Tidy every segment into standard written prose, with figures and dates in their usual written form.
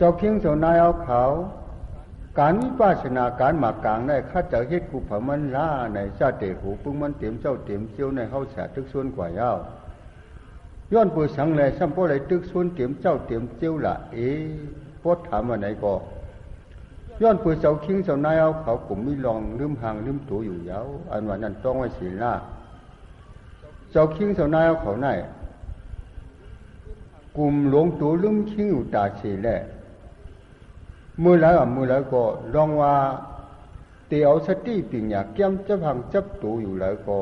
เจ้าเคียงเจ้านายเอาเขาการวิปัสสนาการหมากกลางได้ข้าเจ้าเฮ็ดกูเผามันล่าในชาติหูปึ้งมันเต็มเจ้าเต็มเจียวในเฮาแสตึกส่วนกว่ายาวย้อนปือสังแลซ้ำบ่เลยตึกส่วนเต็มเจ้าเต็มเจียวละพดถามว่าไหนก็ย้อนปือเจ้าเคียงเจ้านายเอาเขากลุ่มมีลองลืมห่างลืมตัวอยู่ยาวอันว่านั้นต้องไว้ศีลล่าเจ้าเคียงเจ้านายเอาเขาไหนกลุ่มหลงตัวลืมเคียงอยู่ตาเสียแหละเมื่อแล้วก็ลองว่าเตียวสติปัญญาเกี่ยมจับหังจับตัวอยู่แล้วก็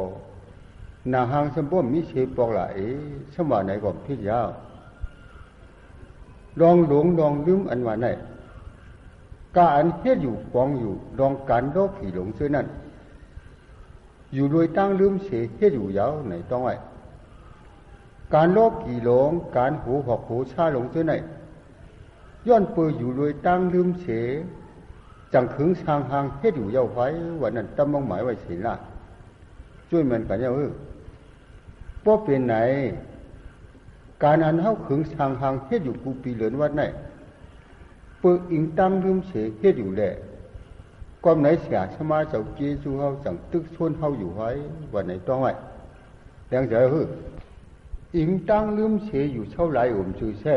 นาหางสมบูรณ์มิเชปอกละสมว่าไหนก็พิจารลองหลงลองลืมอันว่าไหนการเฮ็ดอยู่กองอยู่ลองการโลกขี่หลงเสื้อนั่นอยู่โดยตั้งลืมเสียเฮ็ดอยู่ยาวไหนต้องไว้การโลกขี่หลงการหูหอกหูชาหลงเสื้อไหนย้อนเปื่ออยู่โดยตั้งลืมเสจังขึงสางหางเฮ็ดอยู่เย้าไว้วันนั้นตั้งมั่งหมายไว้ศีลละช่วยมันกันเย้าป้อเป็นไหนการอันเฮาขึงสางหางเฮ็ดอยู่กูปีเหลือนวัดไหนเปื่ออิงตั้งลืมเสเฮ็ดอยู่แหละก้อมไหนเสียสมาเจ้าเจซูเฮาจังตึกชวนเฮาอยู่ไว้วันไหนต้องไว้แดงเจ๋ออิงตั้งลืมเสอยู่เท่าไรชื่อแท้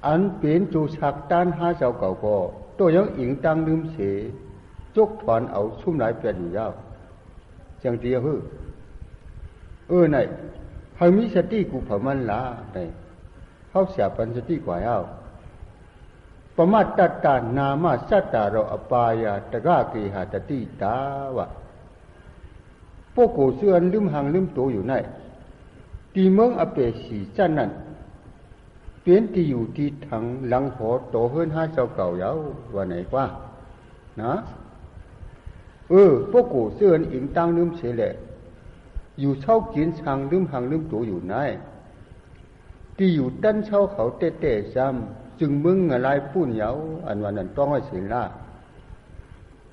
อันเป็นจูชักต้านหาเจ้าเก่าก็ตัวยังอิงตังลืมเสจกถอนเอาชุ่มหลายเปลี่ยนอยู่ยาวจังเดียวไหนเฮามีสติกูเผามันละไหนเฮาเสียปัญสติกว่าเอาปมาตตานามาสัตตาเราอปายาตะกะเกหะตติตาวะพวกกูเสื่อนลืมหังลืมตัวอยู่ไหนตีเมืองอเปสีจันนั่นเปลี่ยนที่อยู่ที่ถังหลังหอโตเฮิรนห้าเจ้าเก่าเยาว่าไหนกว่านะพวกกูเสื่อนอิงตั้งลืมเสียแหละอยู่เช่ากินช่างลืมหังลืมตัวอยู่ไหนที่อยู่ด้านเช่าเขาเตะซ้ำจึงมึงอะไรปุ้นเยาอันวันนั้นต้องให้ศีลละ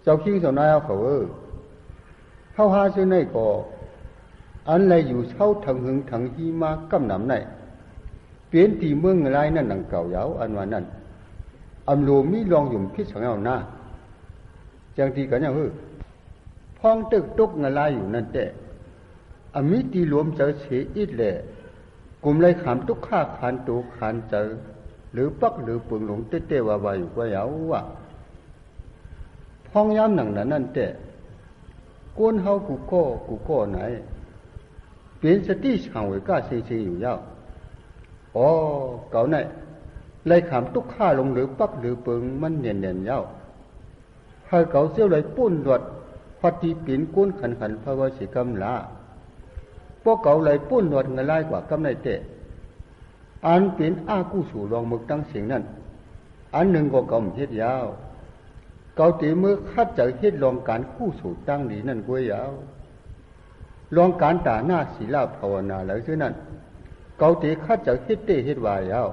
เจ้าคิงเจ้านายเขาเข้าหาเสื้อในก็อันไรอยู่เช่าถังหึงถังฮีมากำหนำไหนเปลี่ยนที่เมืองอะไรนั่นหนังเก่าเยาอันว่านั้นอำโลมีลองอยู่พิษของเอาหน้าจังทีกันยังพ้องตึกตุกอะไรอยู่นั่นแต่อมิตีรวมเจอเสียอิดแหละกลุ่มไรขามตุกข้าขานตูขานเจอหรือปักหรือปึงหลงเตะว่าอยู่ก็เยาว่ะพ้องย้ำหนังนั่นแต่ก้นเฮากูก็ไหนเปลี่ยนสติช่างไว้ก้าเสียอยู่ยาวเก่าไหนไล่ขามตุกข้าลงหรือปักหรือเปิงมันเนียนเย้าให้เก่าเสี้ยวไหลปุ้นรวดพัดที่ปีนก้นขันพระวสิกรรมละพวกเก่าไหลปุ้นรวดเงยกว่ากำไรเตะอันเป็นอากู้สู่รองมึกตั้งเสียงนั่นอันหนึ่งก็เก่าเฮ็ดยาวเก่าตีมือคัดจากเฮ็ดรองการกู้สู่ตั้งดีนั่นกล้วยยาวรองการตาหน้าศีลภาวนาแล้วเช่นนั้นเกาตีข้าเจ้าเฮ็ดเตเฮ็ดวายเอา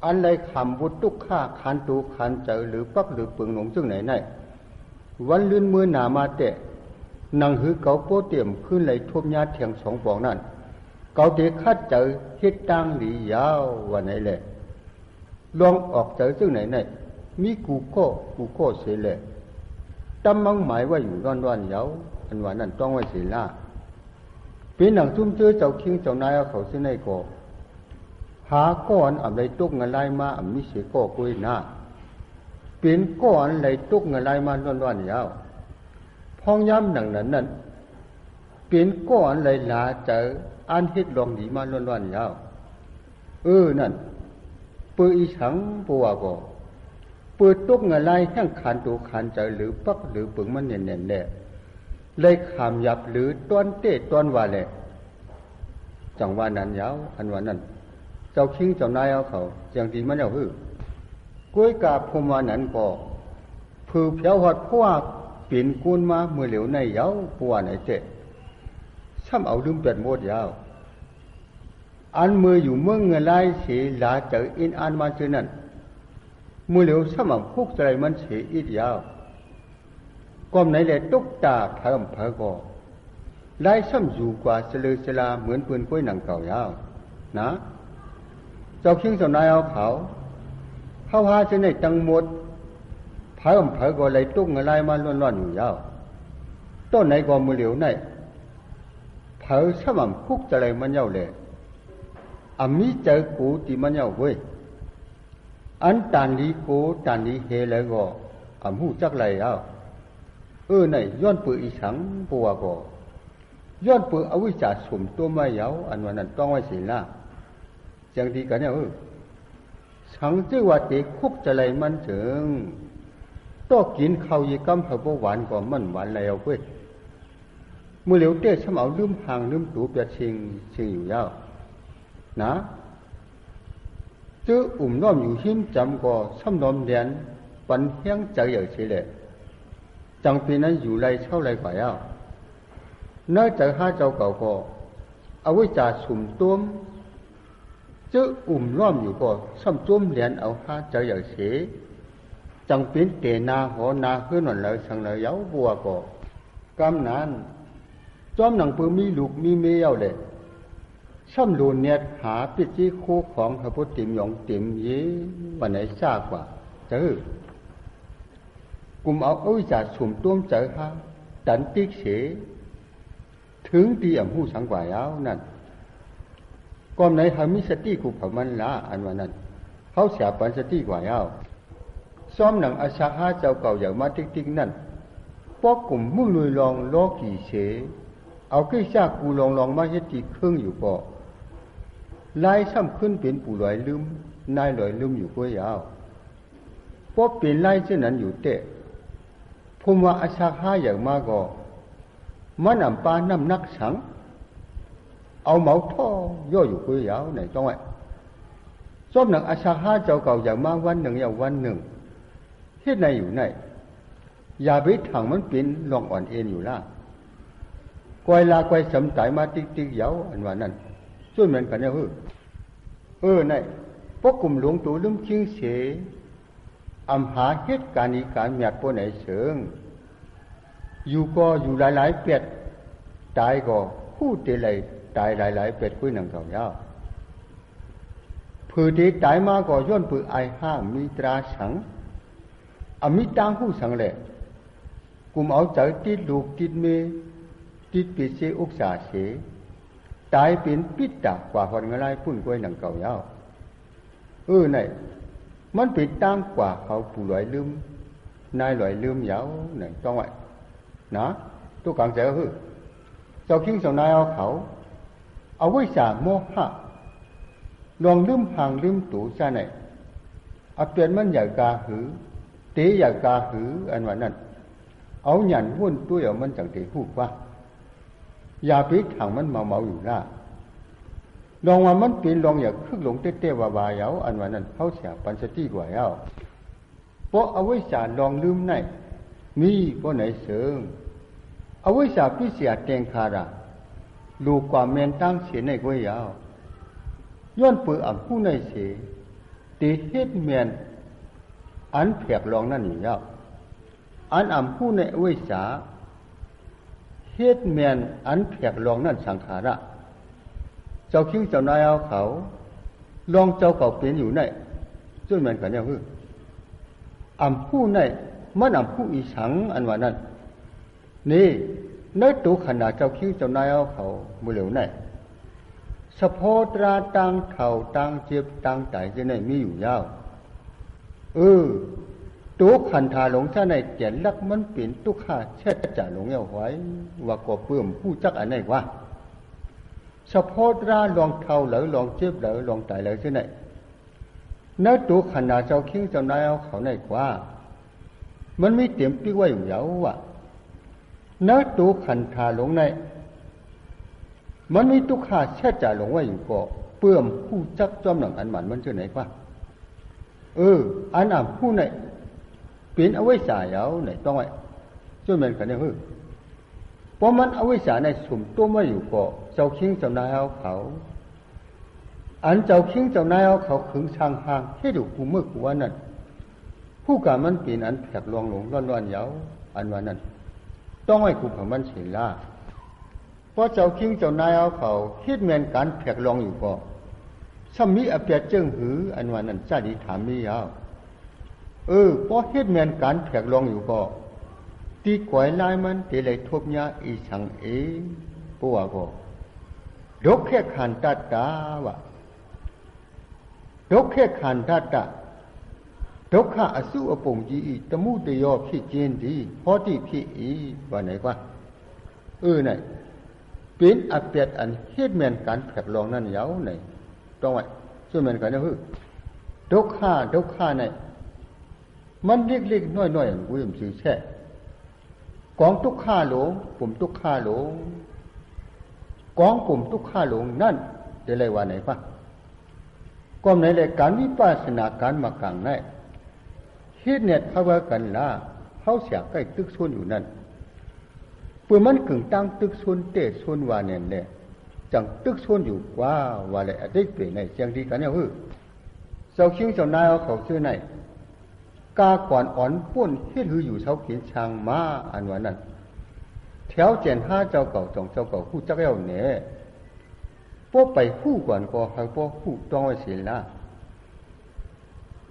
อันใดคำบุตรตุกข้าขันตูขันเจอหรือปักหรือปึงหลงซึ่งไหนวันลื่นมือหนามาเตะนังหือเกาโปเตียมขึ้นไหลทบญาติเทียงสองปองนั่นเกาตีข้าเจอเฮ็ดตั้งหลียาววันไหนแหละลองออกเจอซึ่งไหนมีกูก็เสียแหละตั้มมั่งหมายว่าอยู่ร้อนยาวอันว่านั่นต้องไว้เสียละเป็นหนังซุ่มเจอเจ้าคิงเจ้านายเขาเส้นในก่อหาก้อนอะไรตุกเงินไหลมามิเสก่อกุยหน้าเป็นก้อนไหลตุกเงินไหลมาล้วนๆยาวพ้องย้ำหนังนั้นเป็นก้อนไหลหลาเจออันเฮ็ดลองดีมาล้วนๆยาวนั่นเปื่ออีฉังปัวก็เปิดตุกเงินไหลแห้งขันตูขันเจอหรือปักหรือปึงมันเน่นแหละเลยขามยับหรือต้อนเตะต้อนว่าแหละจังว่านั้นยาวอันว่านั้นเจ้าคิงเจ้านายเอาเขาจังดีมันเอากล้วยกาพมวานั้นก็ผือเพียวหอดเพราะว่าเปลี่ยนกุนมาเมื่อเหลียวในยาวเพราะว่าไหนเตะซ้ำเอาลืมเป็ดโมดยาวอันมืออยู่เมืองเงินไล่เสียหลาเจออินอันมาเช่นนั้นเมื่อเหลียวซ้ำเอาคุกใจมันเสียอิดยาวก้มไหนแหละตุกตาพระพระก็ไล่ซ้ำอยู่กว่าเสลือเสลาเหมือนปืนกล้วยหนังเก่ายาวนะเจ้าคิงเจ้านายเอาเขา เขาหาจะในตังหมดเผาเผาก็เลยตุ้งอะไรมาล้วนๆอยู่ยาวต้นไหนก็มือเหลียวไหนเผาสม่ำคุกจะอะไรมันเย้าเลยมีเจอกูที่มันเย้าเว้ยอันตันลีกูตันลีเฮแล้วก็หูจักไรยาวไหนย้อนปืนอีสังปัวก็ย้อนปืนอวิชชาสมตัวไม่ยาวอันวันนั้นต้องไว้สิละจังดีกันเนี่ยสังจื้อว่าเด็กคุกจะไรมันถึงต้องกินข้าวยี่กำเหบหวานก็มันหวานแล้วเว้ยมือเหลียวเต้ช่ำเอาลืมห่างลืมตูเปียชิงอยู่ยาวนะจื้อน้อมอยู่หิมจำก็ซ้ำน้อมเดียนปันเฮียงใจอย่างเฉยเลยจังปีนั้นอยู่ไรเช่าไรกว่ายาวน่าจะหาเจ้าเก่าก็เอาไว้จ่าสุ่มต้มจื้อล้อมอยู่ก็ซ้ำต้มเดียนเอาหาใจอย่างเฉยจังเป็นเตนาหัวนาขึ้นหน่อยเลยสังเลยเย้าบัวก็กำนั้นจอมหนังปืนมีลูกมีเมียวเลยซ้ำโดนเนี่ยหาปิจิคู่ของพระพุทธติมหยองติมยี่วันไหนทราบกว่าเจอกลุ่มเอาวิจารสุ่มต้มเจอฮะดันติ๊กเสถึงตีหูสังกว่ายาวนั่นก่อนไหนหามิสติกูผ่มันละอันวันนั้นเขาเสียปันสติกว่ายาวซ้อมหนังอาชาฮาเจ้าเก่าอย่างมาติ๊กนั่นพวกกลุ่มมุ่งลุยลองล้อกี่เสเอาขี้ซากกูลองมาเฮ็ดตีเครื่องอยู่ก็ลายซ้ำขึ้นเป็นปู่ลอยลืมนายลอยลืมอยู่ก็ยาวพวกเป็นลายเช่นนั้นอยู่เตะผมว่าอาชาฮาอย่างมาก็มันนำปลาน้ำนักสังเอาเหมาท่อย่ออยู่ก็ยาวไหนต้องไว้ซ้อมหนังอาชาฮาเจ้าเก่าอย่างมาวันหนึ่งอย่างวันหนึ่งเฮ็ดไหนอยู่ไหนอย่าไปถังมันเป็นลองอ่อนเอ็นอยู่ล่ะกวยลากวยสำตายมาติ๊กเยาอันว่านั้นช่วยเหมือนกันเนี่ยไหนพวกกลุ่มหลวงตู่ลืมคิงเสหาเหตุการณ์นี้การเมียดปนไหนเชิงอยู่ก็อยู่หลายๆเป็ดตายก็พูดเตลัยตายหลายๆเป็ดคุยหนังเก่ายาวผือที่ตายมาก็ย้อนผือไอห้ามีตราสังมีตังผู้สังแหละกลุ่มเอาใจติดลูกติดเมติดปีเสอุกษาเสตายเป็นปิดดักกว่าคนง่ายพุ่นกล้วยหนังเก่ายาวไหนมันเป็นตั้งกว่าเขาผู้ลอยลืมนายลอยลืมยาวไหนต้องไว้นะตัวกลางใจเจ้าคิงเจ้านายเอาเขาเอาไว้สาโมหะลองลืมห่างลืมตู่ซะไหนเอาเปลี่ยนมันใหญ่กาหือเตะใหญ่กาหืออันว่านั้นเอาหยันวุ่นตัวเอามันจังเตะหูว่าอย่าไปถังมันเมาอยู่ล่ะลองว่ามันเป็นลองอย่าคึกหลงเต้ๆวาๆเยาอันว่านั้นเขาเสียปัญสติกว่าเยาเพราะเอาไว้สาลองลืมไหนมีเพราะไหนเสริงเอาไว้สาพิเศษแตงคาระลูกกว่าเมนตั้งเสียในกล้วยยาวย้อนปือผู้ในเสียตีเฮ็ดเมียนอันเพียกลองนั่นอยู่ยาวอันผู้ในไว้สาเฮ็ดเมียนอันเพียกลองนั่นสังขาระเจ้าคิงเจ้านายเอาเขาลองเจ้าเก่าเป็นอยู่ไหนช่วยมันกันเนี่ยผู้ในมันผู้อีสังอันว่านั้นนี่ในตัวขนาดเจ้าคิงเจ้านายเอาเขามือเหลวไหนสะโพตราตังเข่าตังเจ็บตังไตจะไหนมีอยู่ยาวตัวขันธาหลงซะในเจนลักมันเป็นตุข่าเช็ดจ่าหลงเอาไว้ว่าก็เพิ่มผู้จักอันไหนว่าสะโพตราลองเท่าเหลือลองเจ็บเหลือลองไตเหลือจะไหนเนื้อตัวขนาดเจ้าคิงเจ้านายเอาเขาไหนกว่ามันไม่เต็มปีไว้อยู่แล้วว่ะเนื้อตัวขันธาหลงในมันมีตุข่าเช็ดจ่าหลงไว้อยู่ก็เพิ่มผู้จักจอมหนังอันหมันมันจะไหนกว่าอันผู้ไหนเป็นเอาไว้สายเอาไหนต้องไว้ช่วยมันกันเนี่ยเพราะมันเอาไว้สายในสุ่มตัวมาอยู่ก็เจ้าคิงเจ้านายเอาเขาอันเจ้าคิงเจ้านายเอาเขาขึงช่างห่างให้ดูกูเมื่อกูว่านั่นผู้กามันเป็นอันแผกลวงหลงร้อนๆเยาอันว่านั้นต้องให้กูของมันเสียล่าเพราะเจ้าคิงเจ้านายเอาเขาคิดแมนการแผกลวงอยู่ก็ซ้ำมีอเปียเจิ้งหืออันว่านั้นจ้าดีถามมียาว พอเฮ็ดแม่นการแผกลองอยู่ก็ตีกวยลายมันเตเลยทบยาอีสังปัวก็ดกแค่ขันตัดตาวะดกแค่ขันตัดตาดกข้าอสุอปงจีอีตมุตยอพี่เจนดีพอที่พี่อีว่าไหนกว่าไหนเป็นอเปียดอันเฮ็ดแม่นการแผกลองนั่นยาวไหนต้องไว้ส่วนแม่นกันนะดกข้าไหนมันเล็กๆน้อยๆกูยังสิแช่กองทุกข้าหลงผมทุกข้าหลงกองผมทุกข้าหลงนั่นจะเลยว่าไหนปะก็ในรายการวิปัสสนาการมากลางไหนเฮ็ดเนี่ยเขาว่ากันล่ะเขาเสียใกล้ตึกส่วนอยู่นั่นเพื่อมันกึ่งตั้งตึกส่วนเตะส่วนว่าเนี่ยแหละจังตึกส่วนอยู่กว่าว่าเลยได้เปลี่ยนในเสียงดีกันเนี่ยเจ้าคิงเจ้านายเขาชื่อไหนกาก่อนอ่อนป้นเฮ็ดหืออยู่เช้าเขียนช่างมาอันว่านั้นแถวเจน5เจ้าเก่า2เจ้าเก่าผู้จักแล้วเนี่ยป้อไปผู้ก่อนก็ให้ป้อผู้ต้องไว้เสียละ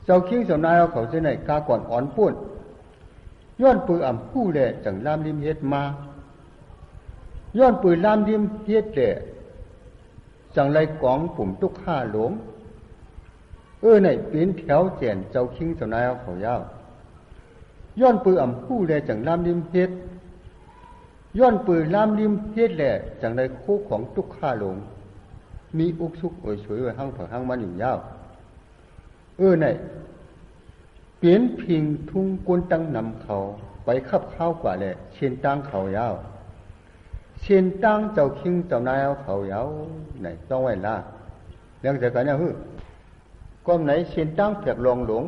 เจ้าคิงเจ้านายเขาชื่อไหนกาก่อนอ่อนป้นย้อนปืออ่ำผู้แลจังลามริมเฮ็ดมาย้อนปือลามริมเฮ็ดแลจังไรกองปุ่มตุกข้าหลงไหนเป็นแถวแจนเจ้าคิงเจ้านายเขายาวย้อนปืออ่ำผู้แลจังลามริมเฮ็ดย้อนปือลามริมเฮ็ดแลจังไรโคของตุกข้าหลงมีอุกสุกโอยสวยไว้ห้างเผาห้างมันอยู่ยาวไหนเปลี่ยนพิงทุ่งกวนตั้งนำเขาไปขับข้าวกว่าแหละเชียนตั้งเขายาวเชียนตั้งเจ้าคิงเจ้านายเขายาวไหนต้องไว้ล่ะเรื่องจากกันเนี่ยก็ไหนเชียนตั้งแผกลองหลง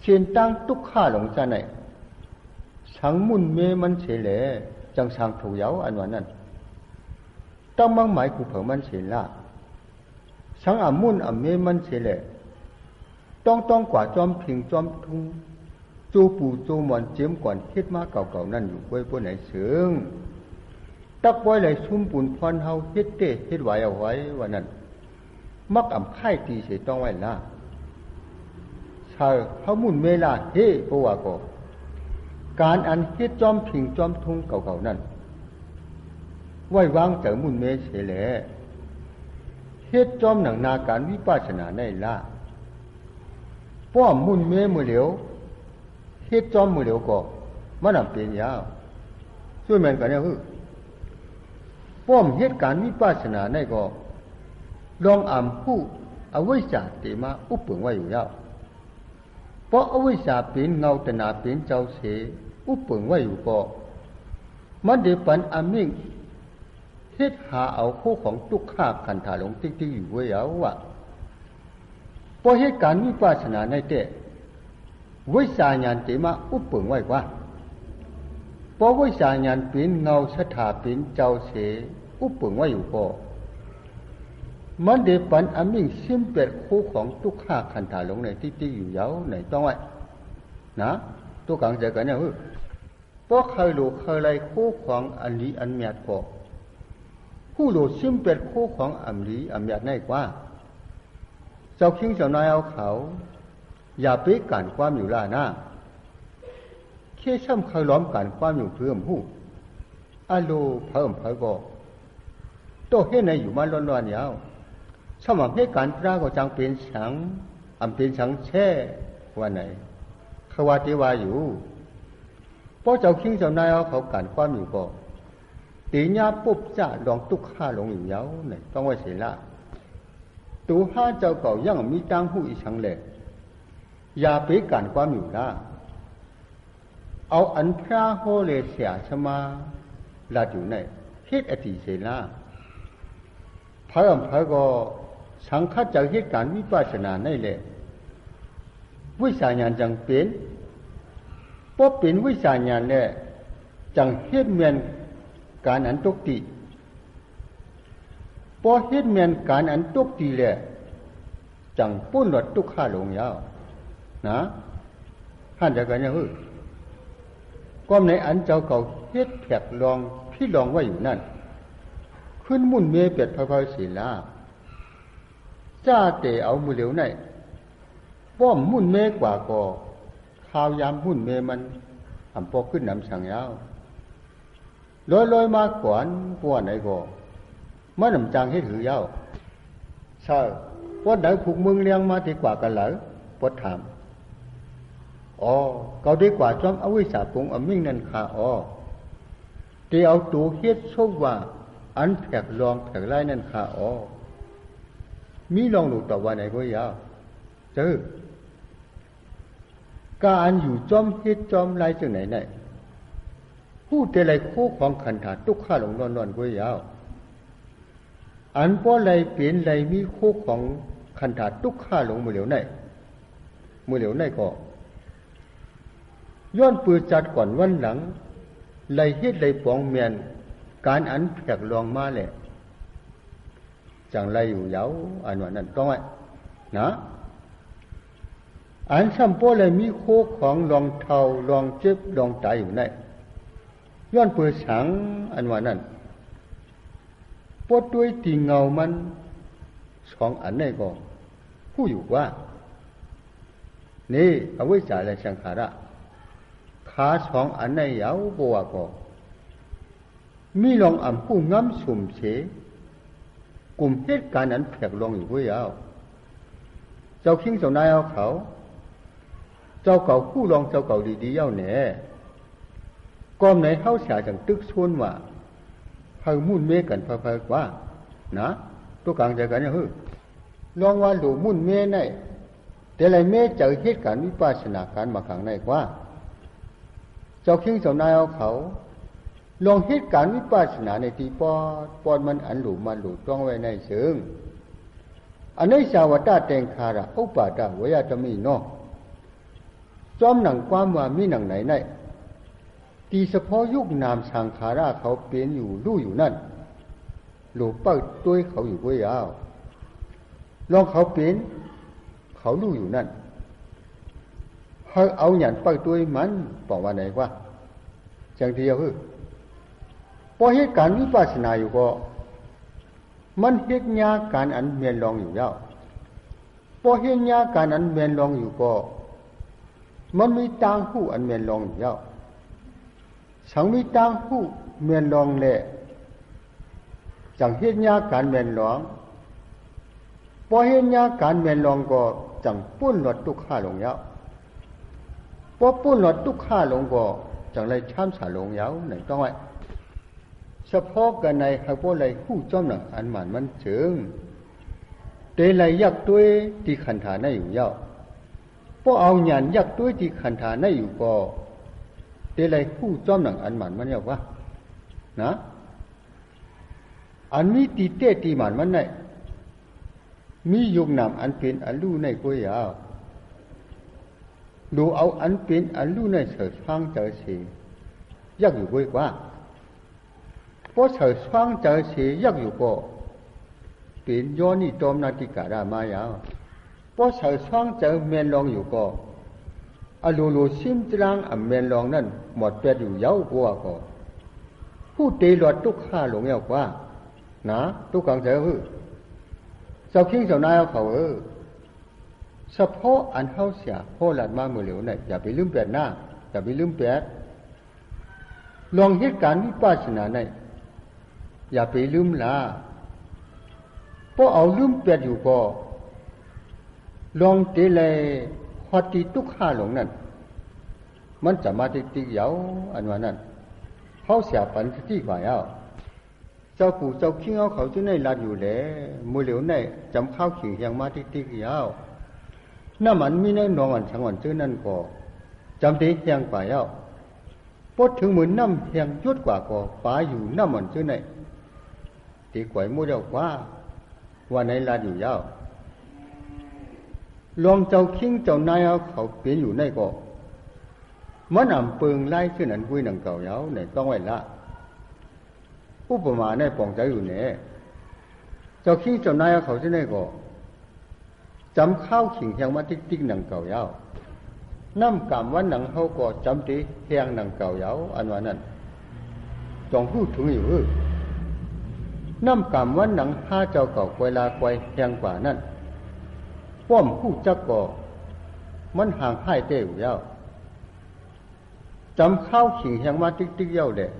เชียนตั้งตุกข้าหลงจะไหนสังมุนเมมันเฉลจังสังถูกยาวอันวันนั้นต้องมั่งหมายกูเผามันเฉลสังอ่ำมุนอ่ำเมมันเฉลต้องกว่าจอมพิงจอมทุงจูปูจูหมอนเจียมก่อนคิดมาเก่าๆนั่นอยู่ไว้บนไหนเสืองตักไว้เลยซุ่มปุ่นพรเฮาเฮ็ดเต้เฮ็ดไหวเอาไว้ว่านั้นมักอ่ำไข่ตีเสียต้องไว้ละชาวเขามุ่นเมลาเฮ่เพราะว่าก็การอันเฮ็ดจอมพิงจอมทุงเก่าๆนั่นไว้วางเจอมุ่นเมเฉลเฮ็ดจอมหนังนาการวิปัสสนาในละป้อมมุ่นเมมือเหลียวเฮ็ดจอมมือเหลียวก็มันนำเป็นยาวช่วยแม่นกันเนี่ยป้อมเหตุการณ์วิปัสสนาในก็ลองอ่ำผู้อวิชชาเตมาอุปเปิงไว้อยู่ยาวเพราะอวิชชาเป็นเงาตนาเป็นเจ้าเสอุปเปิงไว้อยู่ก็มันเดปันอามิงเฮ็ดหาเอาคู่ของทุกข้าขันธาหลงติ๊กๆอยู่ไว้ยาวว่าพอเหตุการณ์วิปัสสนาในเตะวิชาญาณเตมาอุปเปิงไว้ว่าพอวิชาญาณเป็นเงาสถาเป็นเจ้าเสอุปเปิงไว้อยู่ก็มันเดปันอามิงซิมเป็ดคู่ของทุกข้าขันธาหลงในติ๊กๆอยู่ยาวในต้องไว้นะตัวกลางใจกันเนี่ยเพราะเคยรู้เคยไรคู่ของอันนี้อันเมียดก็ผู้รู้ซิมเป็ดคู่ของอันนี้อันเมียดในกว่าเจ้าคิงเจ้านายเอาเขาอย่าไปการความอยู่ล่าหน้าแค่ช่ำเคยล้อมการความอยู่เพิ่มหูอาโลเพิ่มก็โตเฮ็ดในอยู่มาร้อนๆยาวสมัครให้การตราก็จังเป็นสังอำเป็นสังแช่ว่าไหนเขาว่าที่ว่าอยู่เพราะเจ้าคิงเจ้านายเอาเขาการความอยู่ก็ตีญาปุ๊บจะลองตุกข้าลงอยู่ยาวไหนต้องไว้เสียละตูห้าเจ้าเก่ายังมีตังหูอีสังเลยอย่าไปการความอยู่ละเอาอันพระโหเลเสียชมาลาดอยู่ในเฮ็ดอติเสละพระก็สังฆจักเหตุการวิปัสสนาในแหละวิชาญาณจังเป็นเพราะเป็นวิชาญาณแหละจังเฮ็ดเมียนการอันตกติพอเฮ็ดเมียนการอันตกตีแหละจังปุ้นหลดตุกข้าลงยาวนะท่านจะกันยังก็ในอันเจ้าเก่าเฮ็ดแผกลองพี่ลองไว้อยู่นั่นขึ้นมุ่นเมเป็ดพระพศีลาจ้าเตเอามือเหลียวในป้อมมุ่นเมกว่าก็ ข้าวยามหุ่นเมมันอำปอขึ้นนำสังยาวลอยมาก่อนปัวไหนก็มันนำจังให้ถือยาวใช่ปัวไหนผูกมึงเลี้ยงมาดีกว่ากันเหรอปัวถามอ๋อเกาดีกว่าจอมเอาวิสาปุงอมิ่งนั่นค่ะอ๋อที่เอาตัวเฮ็ดโชคว่าอันแผกลองแผกไล่นั่นค่ะอ๋อมีลองดูต่อว่าไหนก็ยาวเจอการอยู่จอมเฮ็ดจอมไล่จังไหนไหนผู้แต่ไรโคของขันธาตุกข้าหลงนอนก็ยาวอันป้อไรเปลี่ยนไรมีโคของขันธาตุกข้าหลงมือเหลียวไหนก็ย้อนปืนจัดก่อนวันหลังไรเฮ็ดไรปองเมียนการอันแผกลองมาแหละจังไรอยู่ยาวอันว่านั้นต้องไว้นะอันซ้ำป้อไรมีโคของลองเทาลองเจ็บลองตายอยู่ไหนย้อนเปิดสังอันว่านั้นปวดด้วยตีเงามันสองอันนี้ก็ผู้อยู่ว่านี่อวิชชาและสังขาระขาสองอันนี้ยาวบัวก็มีลองอ่ำผู้ง้ำสุ่มเฉกลุ่มเหตุการณ์นั้นแผกลงอยู่ผู้ยาวเจ้าคิงเจ้านายเอาเขาเจ้าเก่าผู้ลองเจ้าเก่าดีๆเย้าแหน่ก้อมไหนเข้าฉาจังตึกชวนว่าเฮามุ่นเมกันพะๆว่านะตัวกลางใจกันเนี่ยเฮ้ยลองว่าหลูมุ่นเมในแต่ไรเมเจอเหตุการณ์วิปัสสนาการมาขังในกว่าเจ้าคิงเจ้านายเอาเขาลองเหตุการณ์วิปัสสนาในที่ปอนมันอันหลูมันหลูต้องไว้ในเชิงอันนี้สาวตาเตงคาระอุปาทาเวยตมีเนาะจอมหนังความว่ามีหนังไหนในตีเฉพาะยุคนามสังขาราเขาเป็นอยู่รู้อยู่นั่นหลูเป้าตัวเขาอยู่ก็ยาวลองเขาเป็นเขารู้อยู่นั่นเขาเอาหยันเป้าตัวมันบอกว่าไหนว่าจังเดียวคือพอเหตุการณ์วิปัสสนาอยู่ก็มันเหตุญาการอันเมียนลองอยู่ยาวพอเหตุญาการอันเมียนลองอยู่ก็มันมีตางหูอันเมียนลองอยู่ยาวสังมีตางหูเมียนลองแหละจังเหตุญาการเมียนลองพอเหตุญาการเมียนลองก็จังปุ้นหลดทุกข้าลงยาวพอปุ้นหลดทุกข้าลงก็จังไรช้ำสาลงยาวไหนต้องไว้เฉพาะกันในหากว่าไรผู้จ้อมหนังอันหมันมันเชิงเตไรยักด้วยที่ขันธาในอยู่ยาวพอเอาหยันยักด้วยที่ขันธาในอยู่ก็เตไรผู้จ้อมหนังอันหมันมันยาวว่านะอันมีตีเตตีหมันมันในมียุกนามอันเป็นอันลู่ในก็ยาวดูเอาอันเป็นอันลู่ในเสือช่างเจอสียักอยู่ก็ว่าพอเสือช่างเจอสียักอยู่ก็เป็นย้อนนี่จอมนาติการามายาวพอเสือช่างเจอเมียนลองอยู่ก็อโลโลซิมจรางอันเมียนลองนั่นหมดเป็ดอยู่ยาวกว่าก็ผู้ตีหลอดทุกข้าหลงยาวกว่านะทุกครั้งเจอคือเจ้าคิงเจ้านายเอาเขาเฉพาะอันเข้าเสียพ่อหลานมาเมื่อเหลียวเนี่ยอย่าไปลืมแปดหน้าอย่าไปลืมแปดลองเหตุการณ์วิปัสสนาเนี่ยอย่าไปลืมละเพราะเอาลืมแปดอยู่ก็ลองเตเลยฮอตีทุกข้าหลงนั่นมันจะมาติดๆยาวอันว่านั้นเขาเสียปันที่กว่าเอาเจ้าปู่เจ้าคิงเอาเขาจะในลาดอยู่แหละมือเหลียวในจำข้าวขิงยังมาติดๆยาวน้ำมันมีในนองอันสังวันเจอนั่นก็จำตีแหงกว่าเอาพอถึงเหมือนน้ำแหงยุดกว่าก็ป้าอยู่น้ำมันเจอในตีกวยมูเดียวกว่าในลาดอยู่ยาวลองเจ้าคิงเจ้านายเอาเขาเปลี่ยนอยู่ในก็มันอ่ำเปิงไล่ขึ้นอันกุ้ยหนังเก่ายาวในต้องไว้ละอุปมาในปองใจอยู่เนี่ยเจ้าคิงเจ้านายเอาเขาที่ไหนก็จำข้าวขิงแหงมาติ๊กๆหนังเก่ายาวน้ำกำวันหนังเขาก็จำตีแหงหนังเก่ายาวอันว่านั้นจองพูดถึงอยู่น้ำกำวันหนังห้าเจ้าเก่าเวลาไกวแหงกว่านั้นป้อมผู้จักก็มันห่างให้เต้อยู่ยาว จำข้าวขิงแหงมาติ๊กเย้าแหละ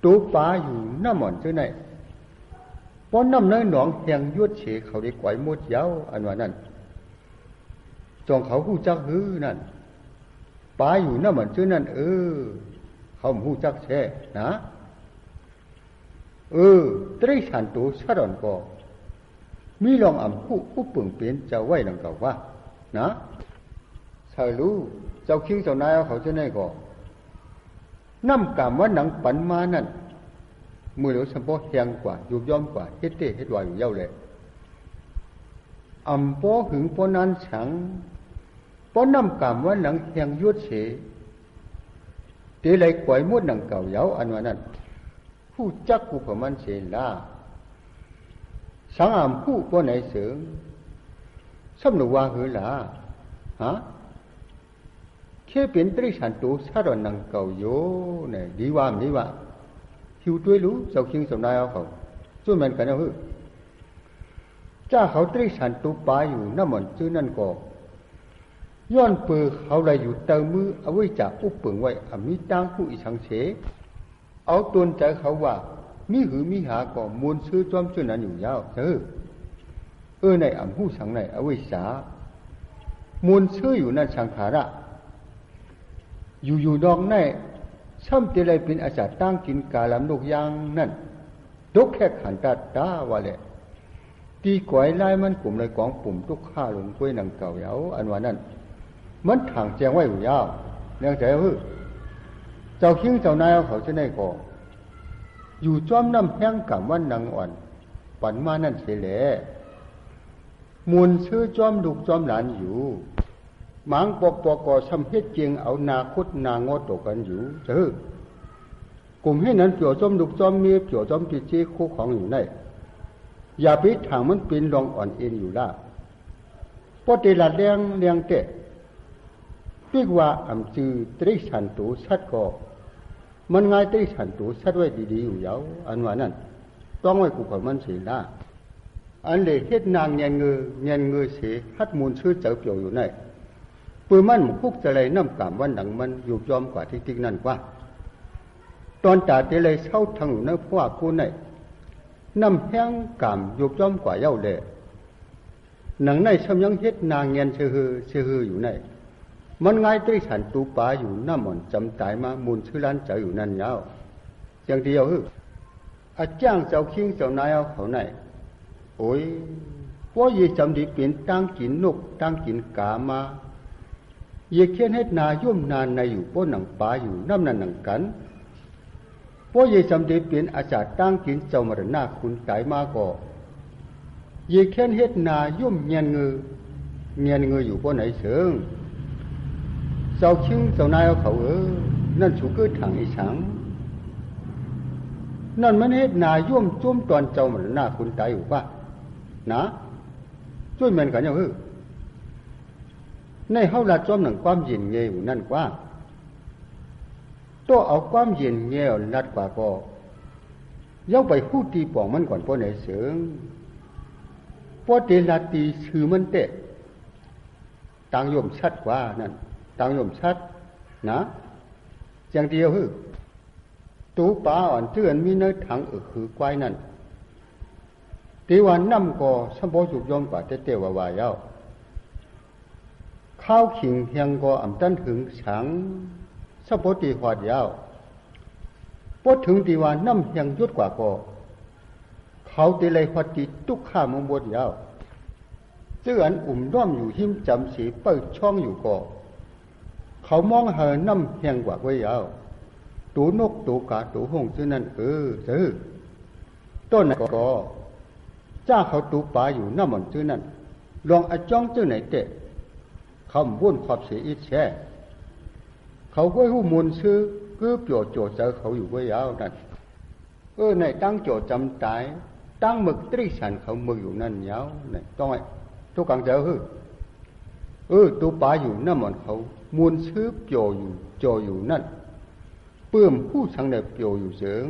ตัวปลาอยู่น้ำหมอนเจ้าไหนป้อนน้ำเนื้อหนองแหงยวดเฉเขาได้ไกวหมดเย้าอันว่านั่นจองเขาหู้จักฮื้อนั่นปลาอยู่น้ำหมอนเจ้านั่นเขาหู้จักแช่นะตรีฉันตัวชะดอนก็มีลองอ่ำผู้อุปปึงเปลี่ยนจะไว้ดังเก่าว่านะใช่รู้เจ้าคิงเจ้านายเขาจะไหนก็น้ำกามว่าหนังปันมานั่นมือเหลียวสัมปอแหงกว่ายุบย่อมกว่าเฮ็ดเต้เฮ็ดวายอยู่เย้าเลยอ่ำปอหึงปอนั้นฉังปอน้ำกามว่าหนังแหงยุดเฉเตะไหลกวยมดหนังเก่าเย้าอันว่านั่นผู้จักกูพมันเสียละสังอามผู้ป้อไหนเสืองซ้ำหนูว่าหือละฮะแค่เป็นตรีฉันตัวซาดอนนังเก่าโยเนี่ยดีว่าไม่ดีว่าหิวด้วยรู้เจ้าคิงสมนายเอาเขาช่วยมันกันเอาหือจ้าเขาตรีฉันตัวปลาอยู่น้ำมันชื่อนั่นก็ย้อนเปือเขาเลยอยู่เติมมือเอาไว้จากอุปเปิงไว้มีตั้งผู้อีสังเสเอาตนใจเขาว่ามีหือมีหาก็มูลซื้อจอมชื่อนั้นอยู่ยาวในอ่ำหู้สังในเอาไว้สามูลซื้ออยู่นั่นสังขาระอยู่ดองในช่ำเตลัยเป็นอาจารย์ตั้งกินกาลำลูกยางนั่นดกแค่ขันตาว่าแหละตีก๋วยไล่มันกลุ่มเลยกองปุ่มทุกข้าลงกล้วยหนังเก่าเยาอันว่านั่นมันถังแจงไว้อยู่ยาวเรื่องใจเจ้าคิงเจ้านายเขาจะได้ก่ออยู่จอมน้ำแห้งกับวันนางอ่อนปันมานั่นเสียแหละมูลซื้อจอมลูกจอมหลานอยู่หมางปอกก่อสำเพ็จเจียงเอานาคุดนางอตกันอยู่กลุ่มให้นั้นเกี่ยวจอมลูกจอมเมียเกี่ยวจอมจีจีคู่ของอยู่ในอย่าไปถางมันเป็นรองอ่อนเอ็นอยู่ละพอเตลัดเลี้ยงเตะพี่ว่าอำจือตรีฉันตูชัดก็มันง่ายตรีฉันตูชัดไว้ดีๆอยู่ยาวอันว่านั่นต้องไว้กูกับมันเสียละอันเลยเฮ็ดนางเงียนเงือเสียฮัดมูลชื่อเจ้าเกี่ยวอยู่ในปืนมันคุกจะเลยน้ำกามวันหนังมันอยู่ยอมกว่าที่ติ๊กนั่นกว่าตอนจ่าเตเลยเช่าทางอยู่ในพวกกูในน้ำแห้งกามอยู่ยอมกว่าเย้าเลยหนังในชำยังเฮ็ดนางเงียนเชื่ออยู่ในมันง่ายตรีฉันตูปาอยู่น้ำหม่อนจำตายมามูลชื่อล้านเจ้าอยู่นั่นยาวอย่างเดียวอาจ้างเจ้าคิงเจ้านายเอาเขาไหนโอ้ยพ่อเย่จำดีเปลี่ยนตั้งกินนกตั้งกินกามาเย่เขียนให้นาย่อมนานในอยู่พ่อหนังปาอยู่น้ำนันหนังกันพ่อเย่จำดีเปลี่ยนอาจารย์ตั้งกินเจ้ามรณะคุณตายมาก็เย่เขียนให้นาย่อมเงียนเงืออยู่พ่อไหนเสืองเจ้าคิงเจ้านายเอาเขานั่นฉุกเกิดถังอีสังนั่นมันเฮ็ดนาย่อมจุ่มตอนเจ้ามันหน้าคุณตายอยู่ป่ะนะช่วยมันกันอย่างในเฮาละจอมหนังความเย็นเงยอยู่นั่นกว่าตัวเอาความเย็นเงยลัดกว่าก็ย่อไปพูดตีป่องมันก่อนพ่อไหนเสืองพ่อเตลัดตีชื่อมันเตะต่างโยมชัดกว่านั่นต่างโยมชัดนะอย่างเดียวตูปาอ่อนเตือนมีเนื้อถังคือกวายนั่นตีวันน้ำก็สมบูรณ์สุกยอมกว่าเตวาวายาวข้าวขิงเฮียงก็อ่ำตันถึงฉังสมบูรณ์ตีหอดยาวพอถึงตีวันน้ำเฮียงยุดกว่าก็เขาตีเลยหอดตีตุกข้ามงบดยาวเตือนร่อมอยู่หิมจำสีเปิดช่องอยู่ก็เขามองหาน้ำเฮียงกว่าไว้ยาวตูนกตูกาตูหงซึ่งนั่นต้นนั้นก็จ้าเขาตูปลาอยู่น้ำมันซึ่งนั่นลองอาจ้องซึ่งไหนเตะเขาบ้วนขอบเสียอีแช่เขาก็หูมูลซื้อก็เปลี่ยวโจเจอเขาอยู่ไว้ยาวนั่นในตั้งโจจำตายตั้งหมึกตรีฉันเขาหมึกอยู่นั่นยาวนี่ต้องไอ้ทุกครั้งเจอตูปลาอยู่น้ำมันเขามูลซื้อเปลี่ยวอยู่โจอยู่นั่นเปื่มผู้สังเนเปียวอยู่เสียง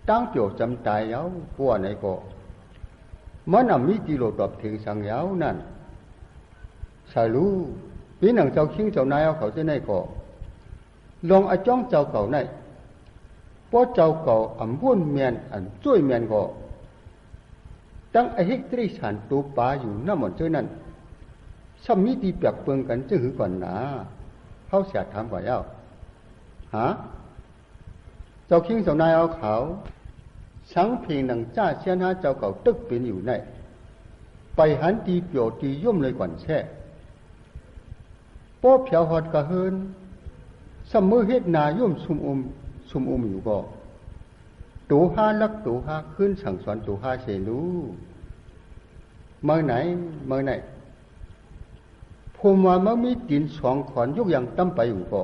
ตั้งเปียวจำตายยาวพวกไหนก็มันมีกิโลตอบถึงสังยาวนั่นสายรู้ปีหนังเจ้าคิงเจ้านายเอาเขาจะไหนก็ ลองอาจ้องเจ้าเก่าในป้อเจ้าเก่าอำวุ่นเมียนอันจ้วยเมียนก็ตั้งไอเฮกตรีฉันตัวป่าอยู่น้ำหมดเจ้านั้นซ้ำมีตีเปียกเปิงกันจะหือก่อนนะเขาเสียถามกว่าเย้าฮะเจ้าคิงเจ้านายเอาเขาสังเพลงหนังจ้าเชียนหาเจ้าเก่าตึกเป็นอยู่ในไปหันตีเปียวตีย่มเลยก่อนแช่ป้อเผียวหอดกระเฮินซ้ำมือเฮ็ดนาย่มซุมอุมอยู่ก็ตูห้าลักตูห้าขึ้นสั่งสอนตูห้าเสรูเมื่อไหนผมว่ามันมีดินสองขอนยกอย่างตั้มไปอยู่ก็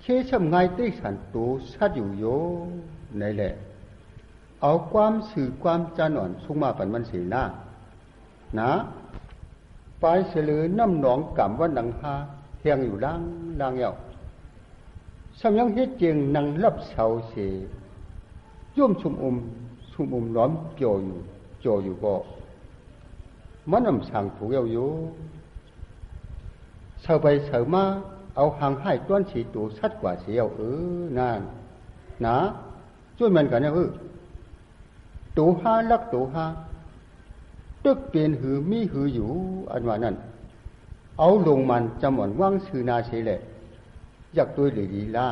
เชื่อช่ำไงตีสันตูชัดอยู่โยในแหละเอาความสื่อความจานอ่อนสุมาปันมันเสียหน้านะปลายเสลือน้ำหนองกำว่าหนังฮาเฮียงอยู่ล่างเยาสำยังเฮ็ดเจียงนังรับเสาเสย่มชุมอุมล้อมเกี่ยวอยู่ก็มันนำสั่งถูกเยาอยู่เสาไปเสามาเอาหางให้ต้นสีตูชัดกว่าเสียวนั่นนะช่วยมันกันนะตูห้าลักตูห้าตึกเปลี่ยนหือมีหืออยู่อันว่านั้นเอาลงมันจำหมอนว่างชื่อนาเสแหละอยากตัวดีล่ะ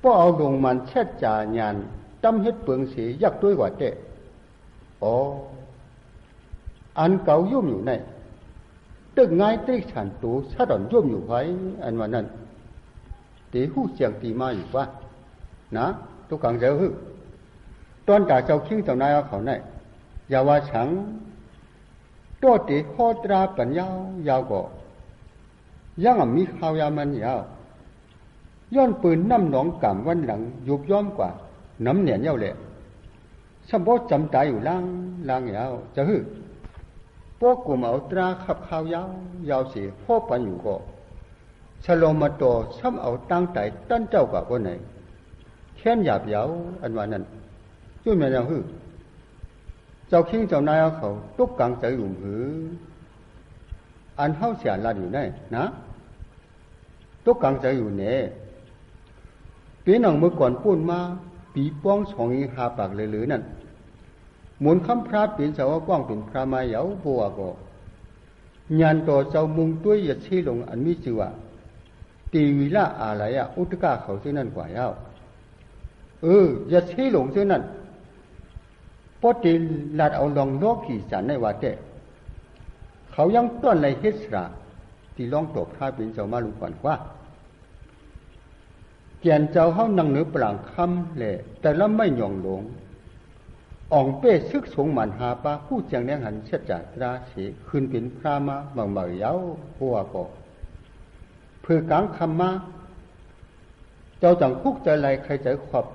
พอเอาลงมันแช่จ่ายานจำเฮ็ดเปลืองเสียอยากตัวกว่าเตะอ๋ออันเก่ายุ่มอยู่ในตึกง่ายตึกฉันตูชาดอนยุ่มอยู่ไว้อันว่านั้นตีหูเสียงตีมาอยู่ว่านะทุกครั้งเจอหือตอนจ่าเจ้าคิงเจ้านายเอาเขาในอย่าว่าฉังตัวตีโคตราปัญญายาวก็ยังมีข้าวยามันยาวย้อนปืนน้ำหนองกำวันหลังยุบย้อมกว่าน้ำเหนียนเย้าแหละสมบูรณ์จำใจอยู่ล่างยาวจะหื้อพวกกลุ่มเอาตราขับข้าวยาวเสียพ่อปันอยู่ก็ฉลองมาโตซ้ำเอาตั้งใจตั้นเจ้ากับคนไหนแค้นหยาบยาวอันว่านั้นช่วยแม่ยังหื้อเจ้าคิงเจ้านายเอาเขาตุกกังใจหลุ่มหืออันเฮาเสียลาอยู่ได้นะตุกกังใจอยู่เนี่ยปีหนังเมื่อก่อนพูดมาปีป้อง2 อี 5 ปากเลยหรือนั่นหมุนคำพระเป็นสาวกว้างเป็นพระมาเหยาบัวก็ญาณต่อเจ้ามุงด้วยยาชีลงอันมีชื่อว่าตีวิละอะไรอุตกาเขาซึ่งนั่นกว่าเย้ายาชีลงซึ่งนั่นพอตีลาดเอาลองโลกขี่สันในว่าแต่เขายังต้อนไรเฮ็ดสระที่ลองตบพระเป็นเจ้ามาลุก่อนว่าเกียนเจ้าเฮานั่งเหนือปรางคำแหละแต่ละไม่หย่องหลงอ่องเป้ซึกสงหมันหาปาผู้เจียงแนงหันเสียจากตราเสขึ้นเป็นพระมาบางเยาหัวก็เพื่อกลางคำมาเจ้าจังคุกใจไรใครใจขอบ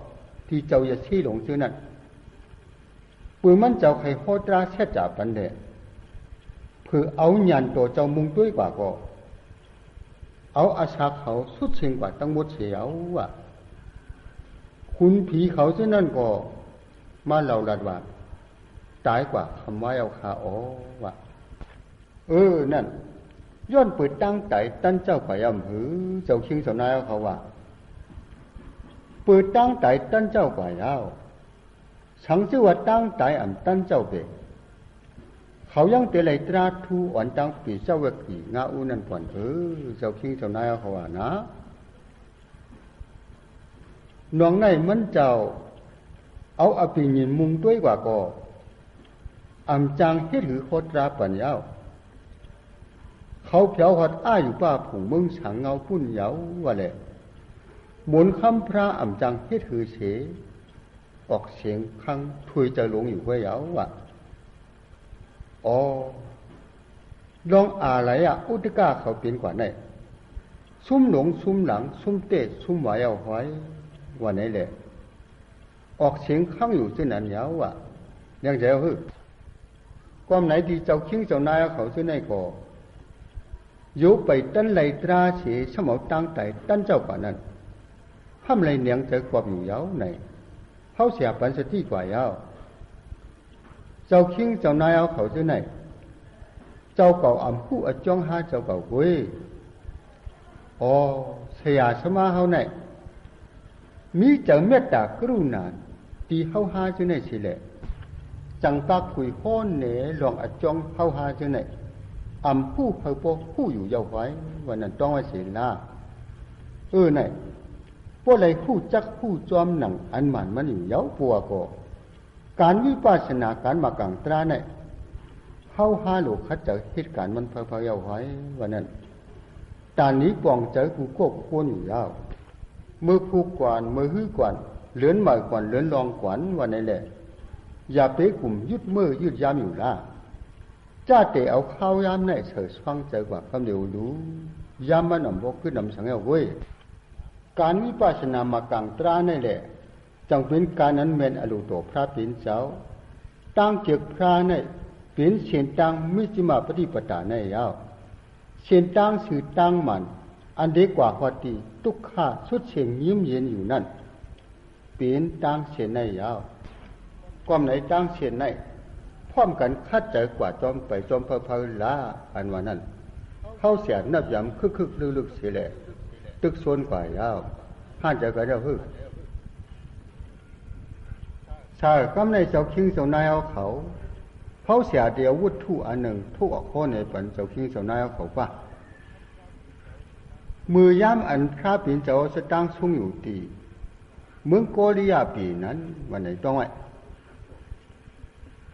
ที่เจ้าอย่าชี้หลงชื่อนั้นปืนมันเจ้าใครโหตราเสียจากปันเดเพื่อเอาหยันตัวเจ้ามุงด้วยกว่าก็เอาอาชาเขาสุดเชิงกว่าตั้งหมดเสียวว่ะคุณผีเขาเช่นนั้นก็มาเล่าลัดว่าตายกว่าคำว่าเอาขาว่ะนั่นย้อนเปิดตั้งใจตั้นเจ้าฝ่ายอำหือเจ้าคิงเจ้านายเอาเขาว่าเปิดตั้งใจตั้นเจ้าฝ่ายเอาสังชื่อว่าตั้งใจอ่ำตั้นเจ้าเบเขายังเตะไหลตราทูอ่อนตั้งปีเจ้าเวกีงาอูนั่นก่อนเจ้าคิงเจ้านายเอาเขาว่านะน้องในมันเจ้าเอาอภิญินมุงด้วยกว่าก็อำจางเฮ็ดหือโคตราปัญญาเขาเผียวหัดอยู่ป้าผงมึงสังเงาพุ่นเหยาว่าแหละหมุนคำพระอำจางเฮ็ดหือเสออกเสียงครั้งถุยจะหลงอยู่ห้วยเหยาว่ะลองอะไรอุตกาเขาเป็นกว่าไหนซุ่มหลงซุ่มหลังซุ่มเตะซุ่มไหวเอาหอยว่าไหนแหละออกเสียงข้างอยู่เช่นนั้นยาวว่ะยังจะเอาความไหนที่เจ้าคิงเจ้านายเขาเช่นไหนก็ยุไปตั้นไหลตราเสียสมองตั้งใจตั้นเจ้ากว่านั้นห้ามไหลเนียงใจความอยู่ยาวไหนเขาเสียปัญสติกว่ายาวเจ้าคิงเจ้านายเอาเขาเช่นไหนเจ้าเก่าอ่ำผู้จ้องหาเจ้าเก่าเว้ย อ๋อเสียสมาเฮาไหนมีจังเมตตากรุณาตีเฮาหาจังไหนสิแหละจังปากคุยโค้นเหนหลวงอจงเฮาหาจังไหนอำผู้เฮาบ่ผู้อยู่ยาวไว้วันนั้นต้องว่าสิล่ะไหนพวกไรผู้จักผู้จอมหนังอันมันมันอยู่ยาวปัวก็การวิปัสสนาการมากังตราเนี่ยเฮาหาโลกคัดเจอเหตุการณ์มันเพยๆเอาไว้วันนั้นตอนนี้ปองเจอกูก็ควรอยู่ยาวมือผู้กวนมือหื้อกวนเลื่อนใหม่กวนเลื่อนรองกวนวันนี้แหละอย่าไปกลุ่มยึดมือยึดยามอยู่ละจ้าเตะเอาข้าวยามในเสือฟังเจอกว่าคำเดียวรู้ยามมันนำบกขึ้นนำสังเอาไว้การวิปัสสนามากังตรานี่แหละจังเป็นการนั้นเมนอรุโตพระปิ่นเจ้าตั้งเจ็กพระนี่เป็นเสียนตังมิจิมาปฏิปตาในยาวเสียนตังสื่อตังมันอันเด็กกว่าพอดีทุกข้าสุดเสียงยิ้มเย็นอยู่นั่นเป็นตังเสียนในยาวความไหนตังเสียนในพร้อมกันคัดใจกว่าจอมไปจอมเพลละอันว่านั้นเข้าเสียนับยำคึกลึกเสียแหละตึกโซนกว่ายาวห้านใจก็จะพึ่งใช่ก็ในเจ้าคิงเจ้านายเอาเขาเสียเดียววุฒิอันหนึ่งทุกออกข้อในปันเจ้าคิงเจ้านายเอาเขาป่ะมือย่ำอันข้าปีนเจ้าสตั้งสุ่งอยู่ตีเมืองโกริยาปีนั้นวันไหนต้องไว้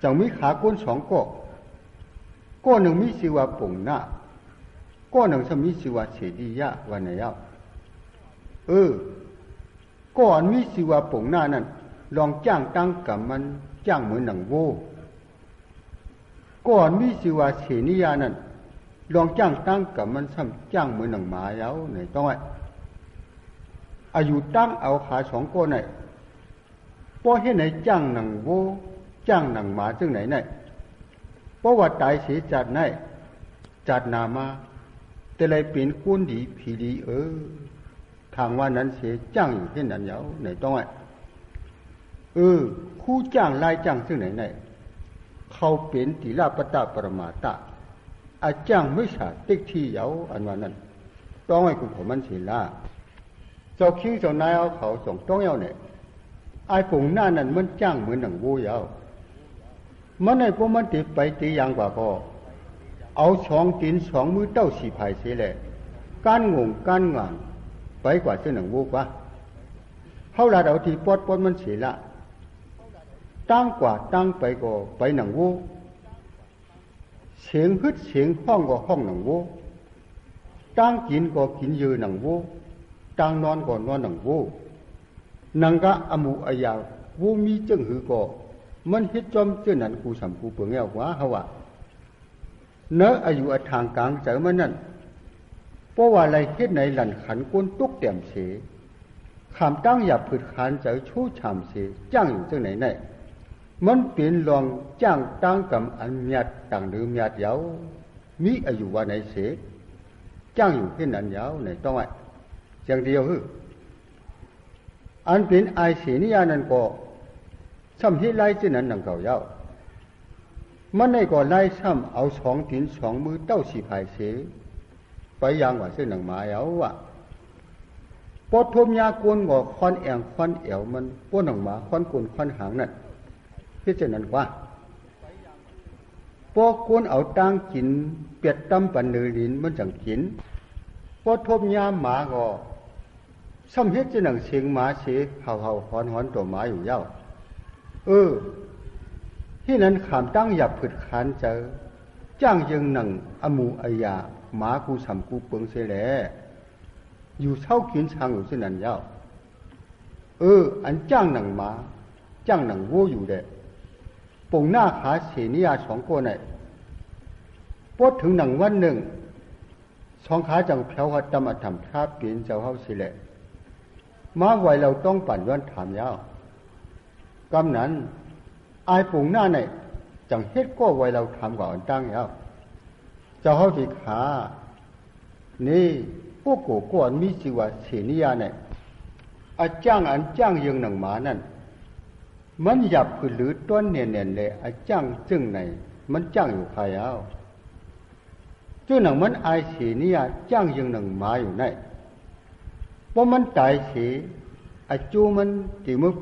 จังมีขาก้นสองก้หนึ่งมีชื่อว่าปุ่งหน้าก้หนึ่งสมีชื่อว่าเฉดียะวันไหนยาวก้อนมีชื่อว่าปุ่งหน้านั้นลองจ้างตั้งกับมันจ้างเหมือนหนังโวก้อนมีชื่อว่าเฉนิยานั้นลองจ้างตั้งกับมันซ้ำจ้างเหมือนหนังหมายาวไหนต้องไว้อายุตั้งเอาขาสองก้อนไหนพอให้ไหนจ้างหนังโวจ้างหนังหมาจึงไหนไหนเพราะว่าตายเสียจัดไหนจัดนามาแต่เลยเป็นคนดีผีดีทางว่านั้นเสียจ้างอยู่ที่นั้นยาวไหนต้องไว้คู่จ้างลายจ้างซึ่งไหนเขาเป็นติลาปตะปรมาตะอาจ้างไม่ฉาติ๊กที่เยาอันว่านั้นต้องให้คุณผมมันศิลาเจ้าคิงเจ้านายเอาเขาส่งต้องเยาเนี่ยไอ้ผงหน้านั้นมันจ้างเหมือนหนังวูเยามันในพวกมันติดไปตีอย่างกว่าก็เอาสองตีนสองมือเต้าสีภายเสียแหละการงงการงานไปกว่าเส้นหนังวูกว่าเขาละเอาที่ปอดมันเสียละตั้งกว่าตั้งไปก็ไปหนังวูเสียงฮึดเสียงห้องก็ห้องหนังวูตั้งกินก็กินยืนหนังวูตั้งนอนก็นอนหนังวูนังกะอมุอายาวูมีจึงหือก็มันเฮ็ดจอมเจ้านั้นกูสำกูเปลืองแก้วว่าเฮาว่าเนอะอายุทางกลางเจอมันนั่นเพราะว่าอะไรเฮ็ดในหลั่นขันก้นตุกเต็มเสขามตั้งอย่าผืดขานเจอชู้ฉ่ำเสจ้างอยู่จังไหนมันเป็นรองจ้างตั้งกับอันญาติต่างหรือญาติยาวมีอายุว่าไหนเสจ้างอยู่ที่นั้นยาวไหนต้องไว้อย่างเดียวคืออันเป็นไอเสียนิยานั้นก็ซ้ำที่ไล่เช่นนั้นหนังเก่ายาวมันในก็ไล่ซ้ำเอาสองตีนสองมือเต้าสีภายเสไปยังว่าเส้นหนังหมายเอาว่ะปอดทมยากวนก็ควันแองควันเอวมันป้นหนังหมาควันกวนควันหางนั่นที่เช่นนั้นว่าปอกวนเอาตั้งกินเปียดตั้มปันเนรินมันจังกินปอดทมยาหมาก็ซ้ำเฮ็ดเช่นหนังเสียงหมาเสียเห่าหอนตัวหมาอยู่ยาวที่นั้นขามตั้งหยับผึดขานเจอจ้างยังหนังอมูอายาหมากูสำกูเปิงเสแหลอยู่เช่ากินช่างอยู่เช่นนั้นยาวอันจ้างหนังหมาจ้างหนังวัวอยู่เด้ปงหน้าขาเสียนิยาสองคนเนี่ยปดถึงหนังวันหนึ่งสองขาจังเพียวหัดตำอัดทำท่าเปลี่ยนเจ้าเฮาสิแหละมาไว้เราต้องปั่นย้อนถามยาวกำนั้นไอ้ปุ่งหน้าเนี่ยจังเฮ็ดก็ไว้เราทำก่อนตั้งแล้วเจ้าเฮาสิขานี่พวกกูก่อนมีชื่อว่าเสนิยาเนี่ยอาจ้างยังหนังหมานั่นมันหยับคือหรือต้นเนียนเลยอาจ้างจึงไหนมันจ้างอยู่ภายเอาเจ้าหนังมันไอเสนิยาจ้างยังหนังหมาอยู่ไหน เพราะมันตายเสียอาจูมันที่มึง